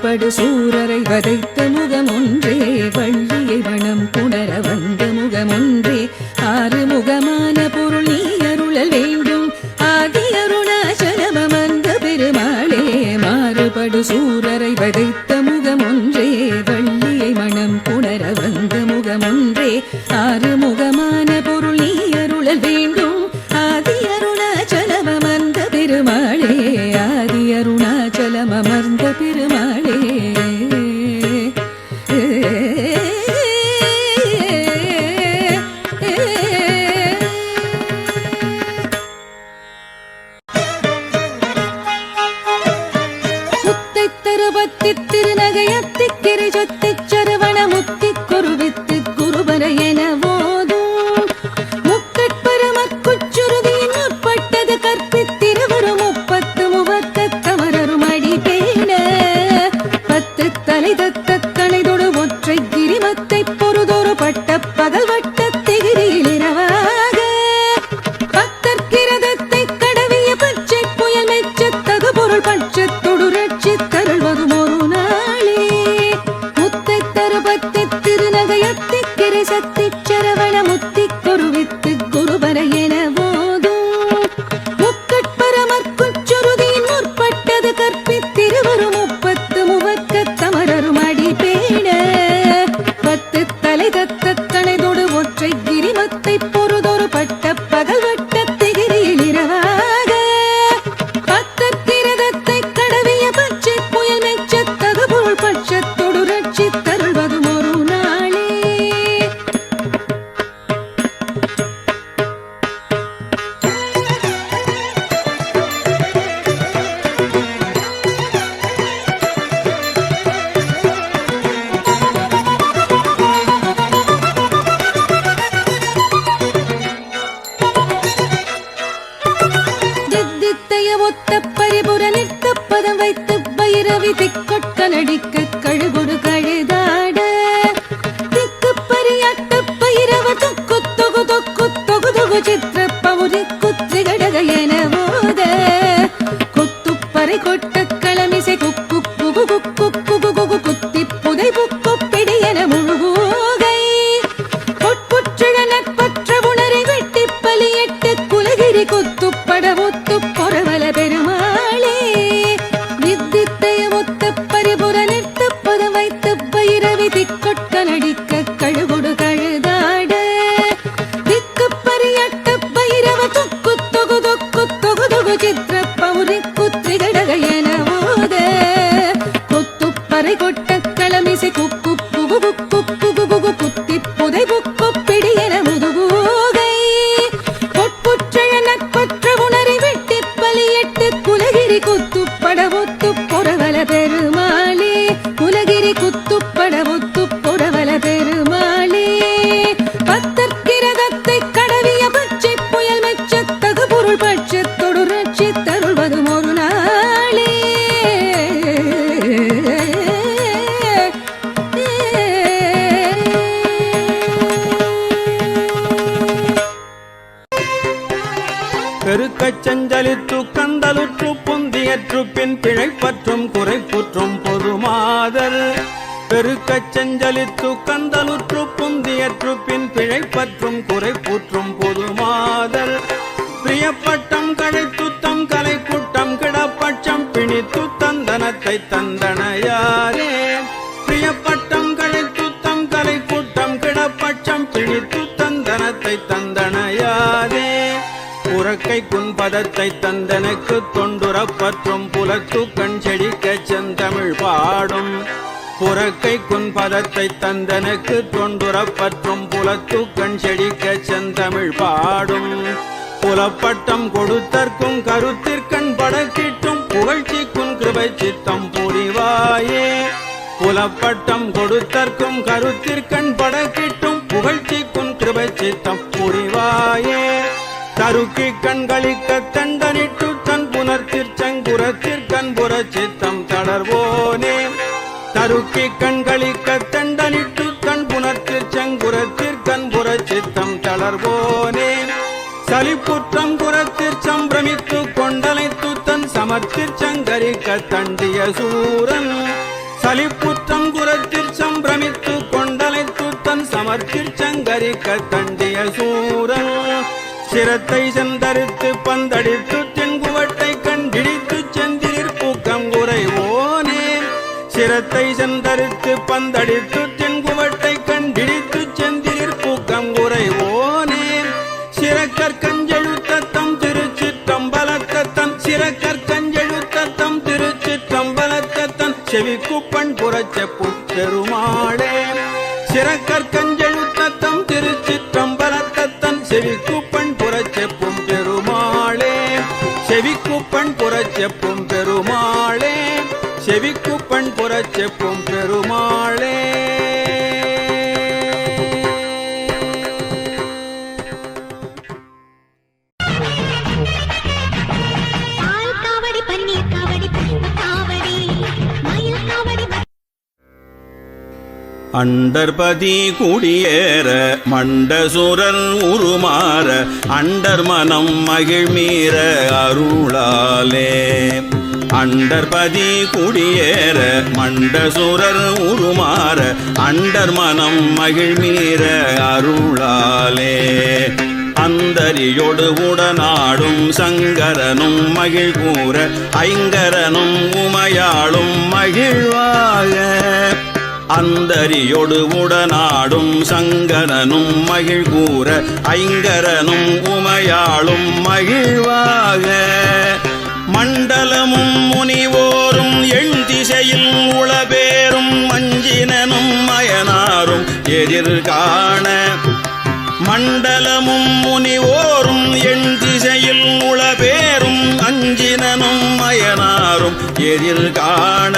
மாறுபடு சூரரை வதைத்த முகமொன்றே வள்ளியை வனம் புணர வந்த முகமொன்றே ஆறுமுகமான பொருள் நீ அருளல் வேண்டும் ஆதி அருணாச்சலமர்ந்த பெருமாளே மாறுபடு சூரரை வதைத்த முகமொன்றே வள்ளியை மனம் புணர வந்த முகமொன்றே ஆறுமுகமான பொருள் நீ அருளல் வேண்டும் ஆதி அருணாச்சலமர்ந்த பெருமாளே ஆதி அருணாச்சலமர்ந்த பெருமாளே திருநகையத்திக்கிரை சொத்திச் சரவண முத்தி குருவித்து குருபர என போதும் முக்கட்பரமக்குச்சுருதியின் முற்பட்டது கற்பித்திருவரும் 30 முவக்கத்தமரரும் அடிபேன 10 தலை தத்த தனைதொடு ஒற்றை கிரிமத்தை பொறுதொரு பட்ட பகல் வட்ட திகிரியில் இரவாக பத்தற்கிரதத்தை கடவிய பச்சை புயல் மெச்சத்தகு பொருள் பட்சத்தொடு ரட்சித்தருள்வதும் ஒரு நாளே முத்தை தருபத்தி திருநகையத்திக்கிரை சத்திச் சரவண முத்தி குருவித்து குருபர என போதும் முக்கட்பரமற்குச்சுருதியின் முற்பட்டது கற்பித்திருவரும் 30 முவக்கத்தமரரும் அடிபேன 10 தலை தத்த தனைதொடு ஒற்றை கிரிமத்தை பொறுதொரு பட்ட பகல் வட்ட திகிரியில் இரவாக பத்தற்கிரதத்தை கடவிய பச்சை புயல் மெச்சத்தகு பொருள் பட்சத்தொடு ரட்சித்தருள்வதும் ஒரு நாளே ஒத்த பரிபுர நிற்க பதம் வைத்து பைரவி திக்கொட்ட நடிக்க கழுகுடு கழுதாட திக்கு பரியாட்ட பைரவ தொக்கு தொகு தொக்கு தொகு தொகு சித்திர பௌரி குத்ரி கடக என போத குத்துப்பறை கொட்ட களமிசை குக்கு குகு குக்கு குகு குகு குத்தி புதை புக்கு பிடி என முழுகூகை பொற்புற்றிட நட்பற்ற உணரை வெட்டி பலியிட்டு குலகிரி குத்துப்பட ஒத்து பொறவல பெருமாளே வித்தித்தைய ஒத்த பரிபுர நிறுத்த பதம் வைத்து பைரவி திக்கொட்ட நடிக்க கழுகுடு கழுதாட திக்கு பரியாட்ட பைரவ தொக்கு தொகு தொக்கு தொகு தொகு சித்திர பௌரி குத்ரி கடக என போத கொத்துப்பறை கொட்ட களமிசை குக்கு குகு குக்கு குகு குகு குத்தி புதை புக்கு பிடி என முதுகூகை பொற்புற்றழ நட்பற்ற உணரை வெட்டி பலியிட்டு குலகிரி குத்துப்பட ஒத்து பொறவல பெருமாளே குலகிரி குத்துப்பட ஒத்து பொறவல பெருமாளே பத்தற்கிரதத்தை கடவிய பச்சை புயல் மெச்சத்தகு பொருள் பட்சத்தொடு ரட்சித்தருள்வதும் ஒரு நாளே பெருக்கச் செஞ்சலித்து கந்தலுற்று பொந்தியற்று பின் பிழைப்பற்றும் குறைப்புற்றும் பொதுமாதர் பெருக்கச் செஞ்சலித்து கந்தலுற்று பொந்தியற்று பின் பிழைப்பற்றும் குறைப்புற்றும் பொதுமாதர் பிரியப்பட்டம் கழைத்துத்தம் கலை கூட்டம் கிடப்பட்சம் பிணித்து தந்தனத்தை தந்தனையாரே பிரியப்பட்டம் கழைத்துத்தம் கலை கூட்டம் கிடப்பட்சம் பிணித்து தந்தனத்தை தந்தனையாரே புறக்கை குன்பதத்தை தந்தனுக்கு தொண்டுறப்பற்றும் புலத்து கண் செடிக்க செந்தமிழ் பாடும் புறக்கை குன்பதத்தை தந்தனுக்கு தொண்டுறப்பற்றும் புலத்து கண் செடிக்க செந்தமிழ் பாடும் புலப்பட்டம் கொடுத்தற்கும் கருத்திற்கண் படக்கிட்டும் புகழ்ச்சிக்கும் கிருபை சித்தம் புரிவாயே புலப்பட்டம் கொடுத்தற்கும் கருத்திற்கண் படக்கிட்டும் புகழ்ச்சிக்கும் கிருபை சித்தம் புரிவாயே தருக்கி கண்களிக்க தண்டனிட்டு தன் புனர்த்திற்சங்குரத்திற்கண்புற சித்தம் தளர்வோனே தருக்கி கண்களிக்க தண்டனிட்டு தன் புனர்த்திற்சங்குரத்திற்கண்புற சித்தம் தளர்வோனே சலிப்புற்றம் குரத்திற் சம்பிரமித்து கொண்டலைத்து தன் சமர்த்திற் சங்கரிக்க தண்டிய சூரன் சலிப்புற்றம் குரத்தில் சம்பிரமித்து கொண்டலைத்து தன் சமர்த்திற் சங்கரிக்க தண்டிய சூரன் சிரத்தை செந்தரித்து பந்தடித்து தென்குவட்டை கண்டிடித்து செந்திலிற் பூக்கம் குறைவோனே சிரத்தை செந்தரித்து பந்தடித்து தென்குவட்டை கண்டிடித்து செந்திலிற் பூக்கம் குறைவோனே சிறக்கற்கஞ்செழுத்தம் திருச்சிற்றம்பலத்தன் சிறக்கற்கஞ்செழுத்தம் திருச்சிற்றம்பலத்தன் செவிக்குப்பண் புறச்செப்பும் பெருமாளே சிறக்கற்கஞ்செழுத்தம் திருச்சிற்றம்பலத்தன் செவிக்குப்பண் புறச்செப்பும் பெருமாளே செவிக்குப்பண் புறச்செப்பும் பெருமாளே செவிக்குப்பண் புறச்செப்பும் பெருமாளே. அண்டர்பதி குடியேற மண்டசுரல் உருமாற அண்டர் மனம் மகிழ்மீற அருளாலே அண்டர்பதி குடியேற மண்டசுரர் உருமாற அண்டர் மனம் மகிழ்மீற அருளாலே அந்தரியோடு உடனாடும் சங்கரனும் மகிழ் கூற ஐங்கரனும் உமையாளும் மகிழ்வாக அந்தரியோடு உடனாடும் சங்கரனும் மகிழ் கூற ஐங்கரனும் உமையாளும் மகிழ்வாக மண்டலமும் முனிவோரும் எண் திசையில் உளபேரும் மஞ்சினனும் மயனாரும் எதிர்காண மண்டலமும் முனிவோரும் எண் திசையில் உளபேரும் அஞ்சினனும் மயனாரும் எதிர்காண